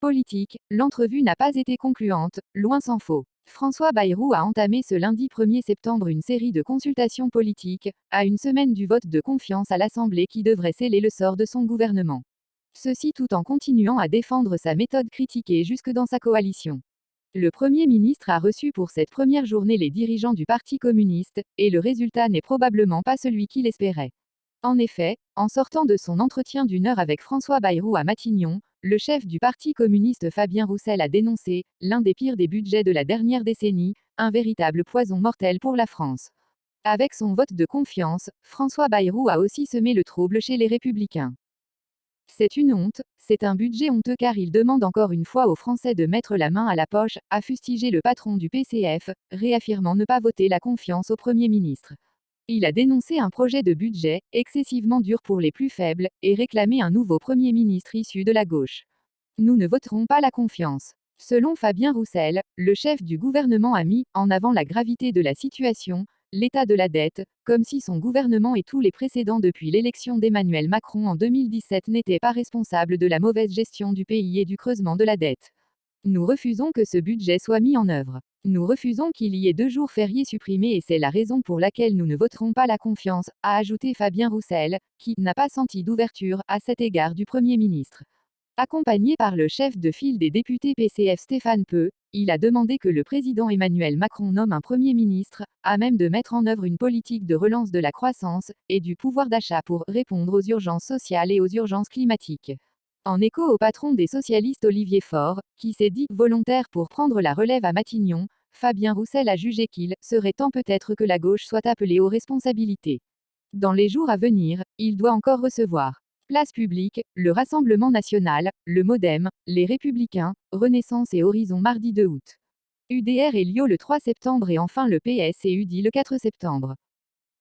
Politique, l'entrevue n'a pas été concluante, loin s'en faut. François Bayrou a entamé ce lundi 1er septembre une série de consultations politiques, à une semaine du vote de confiance à l'Assemblée qui devrait sceller le sort de son gouvernement. Ceci tout en continuant à défendre sa méthode critiquée jusque dans sa coalition. Le Premier ministre a reçu pour cette première journée les dirigeants du Parti communiste, et le résultat n'est probablement pas celui qu'il espérait. En effet, en sortant de son entretien d'une heure avec François Bayrou à Matignon, le chef du Parti communiste Fabien Roussel a dénoncé l'un des pires des budgets de la dernière décennie, un véritable poison mortel pour la France. Avec son vote de confiance, François Bayrou a aussi semé le trouble chez les Républicains. C'est une honte, c'est un budget honteux car il demande encore une fois aux Français de mettre la main à la poche, a fustigé le patron du PCF, réaffirmant ne pas voter la confiance au Premier ministre. Il a dénoncé un projet de budget excessivement dur pour les plus faibles et réclamé un nouveau Premier ministre issu de la gauche. Nous ne voterons pas la confiance. Selon Fabien Roussel, le chef du gouvernement a mis en avant la gravité de la situation, l'état de la dette, comme si son gouvernement et tous les précédents depuis l'élection d'Emmanuel Macron en 2017 n'étaient pas responsables de la mauvaise gestion du pays et du creusement de la dette. Nous refusons que ce budget soit mis en œuvre. Nous refusons qu'il y ait 2 jours fériés supprimés et c'est la raison pour laquelle nous ne voterons pas la confiance, a ajouté Fabien Roussel, qui n'a pas senti d'ouverture à cet égard du Premier ministre. Accompagné par le chef de file des députés PCF Stéphane Peu, il a demandé que le président Emmanuel Macron nomme un Premier ministre, à même de mettre en œuvre une politique de relance de la croissance et du pouvoir d'achat pour répondre aux urgences sociales et aux urgences climatiques. En écho au patron des socialistes Olivier Faure, qui s'est dit volontaire pour prendre la relève à Matignon, Fabien Roussel a jugé qu'il serait temps peut-être que la gauche soit appelée aux responsabilités. Dans les jours à venir, il doit encore recevoir Place publique, le Rassemblement national, le MoDem, les Républicains, Renaissance et Horizon mardi 2 août. UDR et Lio le 3 septembre et enfin le PS et UDI le 4 septembre.